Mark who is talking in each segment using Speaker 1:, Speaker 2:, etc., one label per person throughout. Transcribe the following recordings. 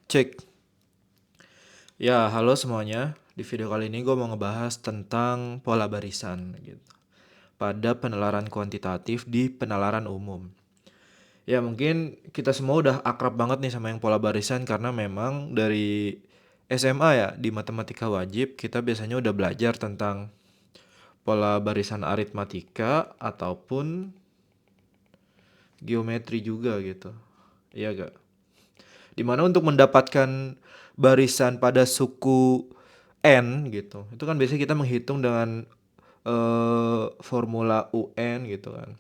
Speaker 1: Cek. Ya, halo semuanya. Di video kali ini gue mau ngebahas tentang pola barisan gitu. Pada penalaran kuantitatif di penalaran umum. Ya, mungkin kita semua udah akrab banget nih sama yang pola barisan karena memang dari SMA ya, di matematika wajib kita biasanya udah belajar tentang pola barisan aritmatika ataupun geometri juga gitu. Iya gak? Dimana untuk mendapatkan barisan pada suku n gitu, itu kan biasanya kita menghitung dengan formula UN gitu kan.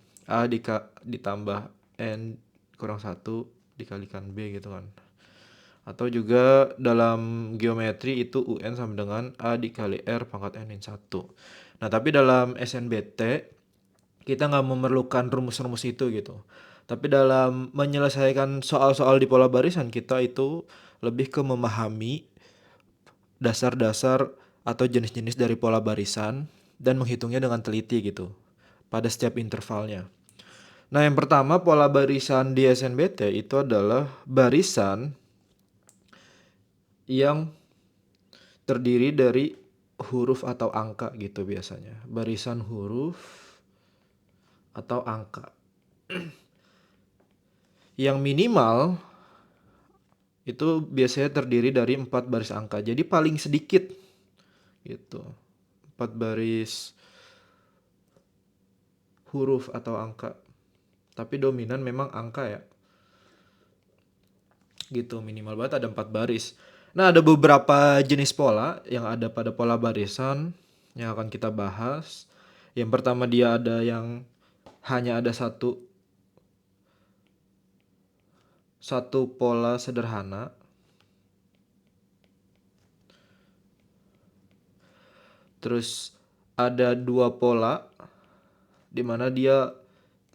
Speaker 1: Ditambah N kurang satu dikalikan B gitu kan. Atau juga dalam geometri itu UN sama dengan A dikali R pangkat N-1. Nah tapi dalam SNBT kita nggak memerlukan rumus-rumus itu gitu. Tapi dalam menyelesaikan soal-soal di pola barisan kita itu lebih ke memahami dasar-dasar atau jenis-jenis dari pola barisan dan menghitungnya dengan teliti gitu pada setiap intervalnya. Nah, yang pertama pola barisan di SNBT itu adalah barisan yang terdiri dari huruf atau angka gitu biasanya. Barisan huruf atau angka. Yang minimal itu biasanya terdiri dari 4 baris angka. Jadi paling sedikit gitu. 4 baris huruf atau angka. Tapi dominan memang angka ya. Gitu, minimal banget ada 4 baris. Nah, ada beberapa jenis pola yang ada pada pola barisan yang akan kita bahas. Yang pertama dia ada yang hanya ada satu pola sederhana. Terus ada 2 pola di mana dia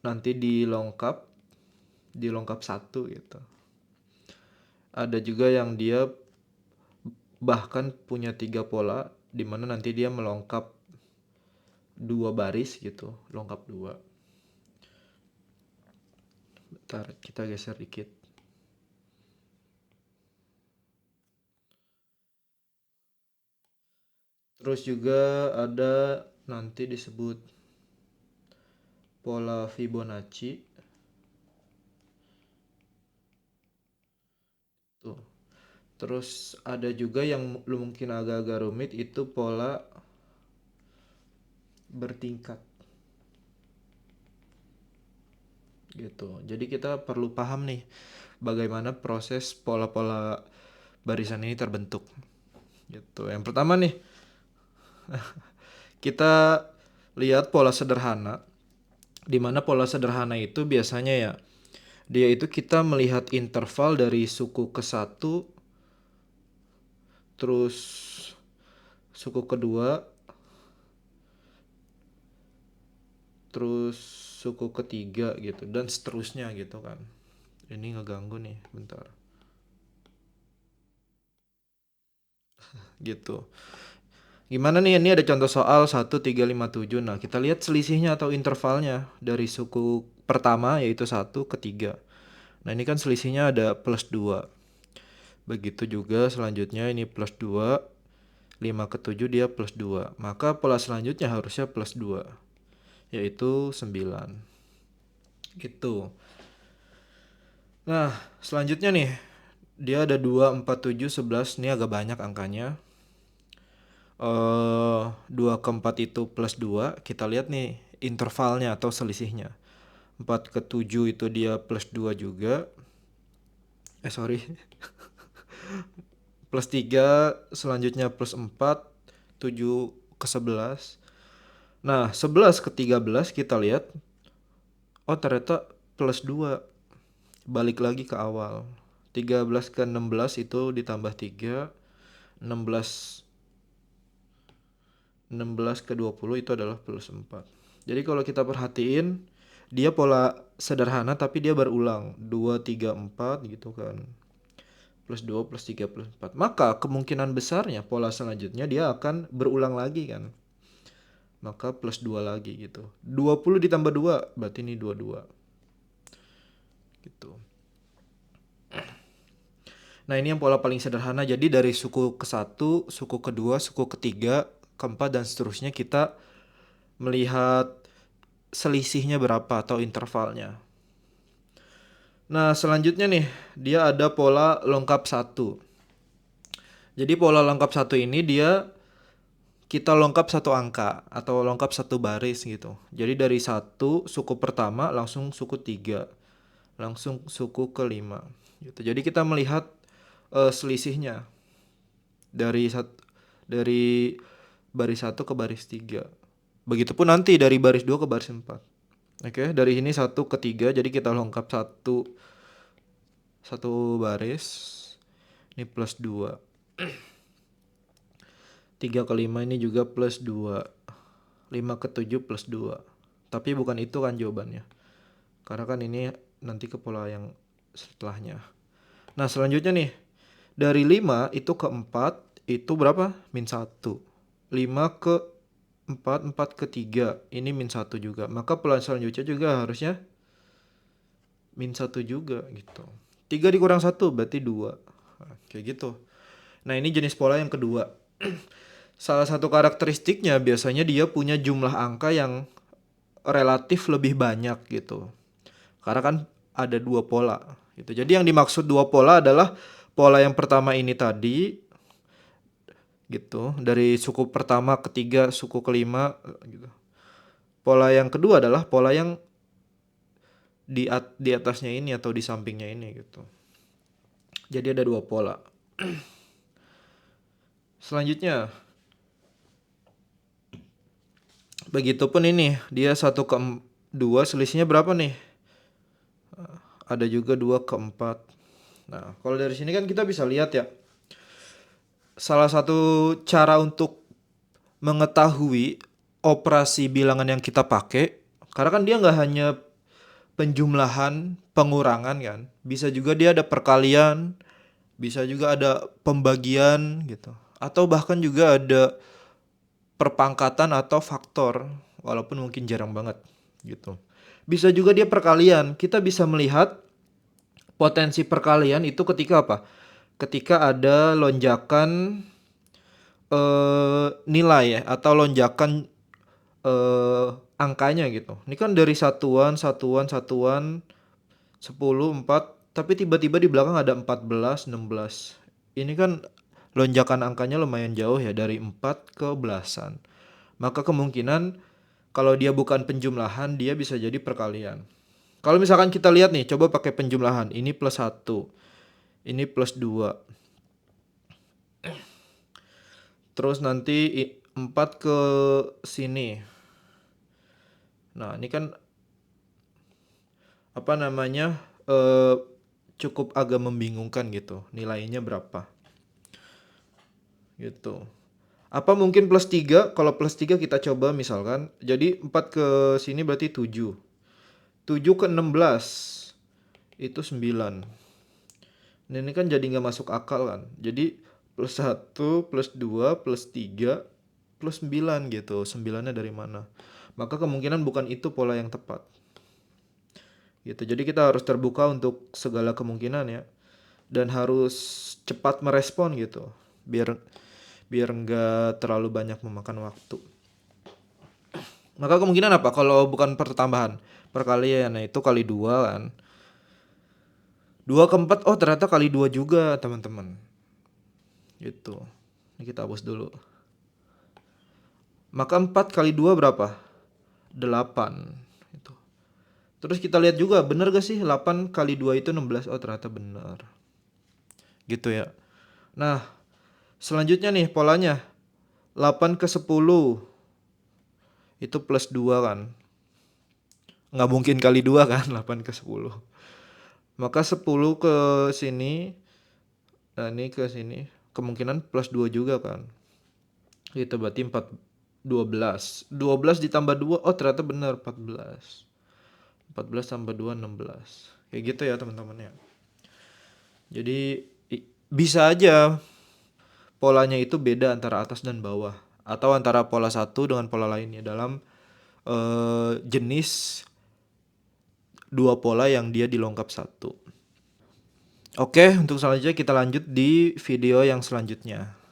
Speaker 1: nanti dilengkap satu gitu. Ada juga yang dia bahkan punya 3 pola di mana nanti dia melengkap 2 baris gitu, lengkap 2. Bentar, kita geser dikit. Terus juga ada nanti disebut pola Fibonacci. Tuh. Terus ada juga yang mungkin agak-agak rumit itu pola bertingkat. Gitu. Jadi kita perlu paham nih bagaimana proses pola-pola barisan ini terbentuk. Gitu. Yang pertama nih kita lihat pola sederhana, di mana pola sederhana itu biasanya ya dia itu kita melihat interval dari suku ke satu, terus suku kedua, terus suku ketiga gitu dan seterusnya gitu kan. Ini ngeganggu nih, bentar. Gitu. Gimana nih, ini ada contoh soal 1357. Nah, kita lihat selisihnya atau intervalnya dari suku pertama yaitu 1 ke 3. Nah, ini kan selisihnya ada plus 2. Begitu juga selanjutnya ini plus 2, 5 ke 7 dia plus 2. Maka pola selanjutnya harusnya plus 2, yaitu 9. Gitu. Nah, selanjutnya nih, dia ada 2, 4, 7, 11. Ini agak banyak angkanya. 2 ke 4 itu plus 2. Kita lihat nih intervalnya atau selisihnya. 4 ke 7 itu dia plus 2 juga. Sorry. Plus 3, selanjutnya plus 4, 7 ke 11. Nah, 11 ke 13 kita lihat. Oh, ternyata plus 2. Balik lagi ke awal. 13 ke 16 itu ditambah 3. 16 ke 20 itu adalah plus 4. Jadi kalau kita perhatiin, dia pola sederhana tapi dia berulang. 2, 3, 4 gitu kan. Plus 2, plus 3, plus 4. Maka kemungkinan besarnya pola selanjutnya dia akan berulang lagi kan. Maka plus 2 lagi gitu. 20 ditambah 2 berarti ini 22. Gitu. Nah, ini yang pola paling sederhana. Jadi dari suku ke-1, suku kedua, suku ketiga, keempat, dan seterusnya kita melihat selisihnya berapa atau intervalnya. Nah, selanjutnya nih, dia ada pola lengkap satu. Jadi pola lengkap satu ini dia kita lengkap satu angka atau lengkap satu baris gitu. Jadi dari satu suku pertama langsung suku tiga, langsung suku kelima gitu. Jadi kita melihat selisihnya dari dari baris satu ke baris tiga. Begitupun nanti dari baris 2 ke baris 4. Oke, dari ini 1 ke 3, jadi kita lengkap satu baris. Ini plus 2. 3 ke 5 ini juga plus 2. 5 ke 7 plus 2. Tapi bukan itu kan jawabannya. Karena kan ini nanti ke pola yang setelahnya. Nah, selanjutnya nih. Dari 5 itu ke 4 itu berapa? Min 1. 5 ke 4, 4 ke 3. Ini min 1 juga. Maka pola selanjutnya juga harusnya min 1 juga gitu. 3 dikurang 1 berarti 2. Nah, kayak gitu. Nah, ini jenis pola yang kedua. Salah satu karakteristiknya biasanya dia punya jumlah angka yang relatif lebih banyak gitu. Karena kan ada dua pola gitu. Jadi yang dimaksud dua pola adalah pola yang pertama ini tadi gitu. Dari suku pertama, ketiga, suku kelima gitu. Pola yang kedua adalah pola yang di atasnya ini atau di sampingnya ini gitu. Jadi ada dua pola. Selanjutnya, begitupun ini dia 1 ke 2 selisihnya berapa nih? Ada juga 2 ke 4. Nah, kalau dari sini kan kita bisa lihat ya. Salah satu cara untuk mengetahui operasi bilangan yang kita pakai, karena kan dia nggak hanya penjumlahan, pengurangan kan. Bisa juga dia ada perkalian, bisa juga ada pembagian gitu. Atau bahkan juga ada perpangkatan atau faktor, walaupun mungkin jarang banget gitu. Bisa juga dia perkalian. Kita bisa melihat potensi perkalian itu ketika apa? Ketika ada lonjakan nilai ya atau lonjakan angkanya gitu. Ini kan dari satuan, satuan, satuan 10, 4, tapi tiba-tiba di belakang ada 14, 16. Ini kan lonjakan angkanya lumayan jauh ya dari 4 ke belasan. Maka kemungkinan kalau dia bukan penjumlahan, dia bisa jadi perkalian. Kalau misalkan kita lihat nih, coba pakai penjumlahan. Ini plus 1, ini plus 2. Terus nanti 4 ke sini. Nah, ini kan apa namanya cukup agak membingungkan gitu. Nilainya berapa? Gitu. Apa mungkin plus 3? Kalau plus 3 kita coba misalkan. Jadi 4 ke sini berarti 7. 7 ke 16 itu 9. Nah, ini kan jadi nggak masuk akal kan. Jadi plus 1, plus 2, plus 3, plus 9 gitu. 9-nya dari mana? Maka kemungkinan bukan itu pola yang tepat. Gitu. Jadi kita harus terbuka untuk segala kemungkinan ya. Dan harus cepat merespon gitu. Biar nggak terlalu banyak memakan waktu. Maka kemungkinan apa? Kalau bukan pertambahan, perkalian, nah itu kali 2 kan. 2 ke 4, oh ternyata kali 2 juga teman-teman. Gitu. Ini kita hapus dulu. Maka 4 kali 2 berapa? 8. Gitu. Terus kita lihat juga, bener gak sih 8 kali 2 itu 16? Oh ternyata bener. Gitu ya. Nah, selanjutnya nih polanya. 8 ke 10. Itu plus 2 kan. Nggak mungkin kali 2 kan, 8 ke 10. Maka 10 ke sini, nah ini ke sini, kemungkinan plus 2 juga kan. Itu berarti 12. 12 ditambah 2, oh ternyata benar 14. 14 tambah 2, 16. Kayak gitu ya teman-teman ya. Jadi bisa aja polanya itu beda antara atas dan bawah. Atau antara pola satu dengan pola lainnya dalam jenis dua pola yang dia dilengkap satu. Oke, untuk selanjutnya kita lanjut di video yang selanjutnya.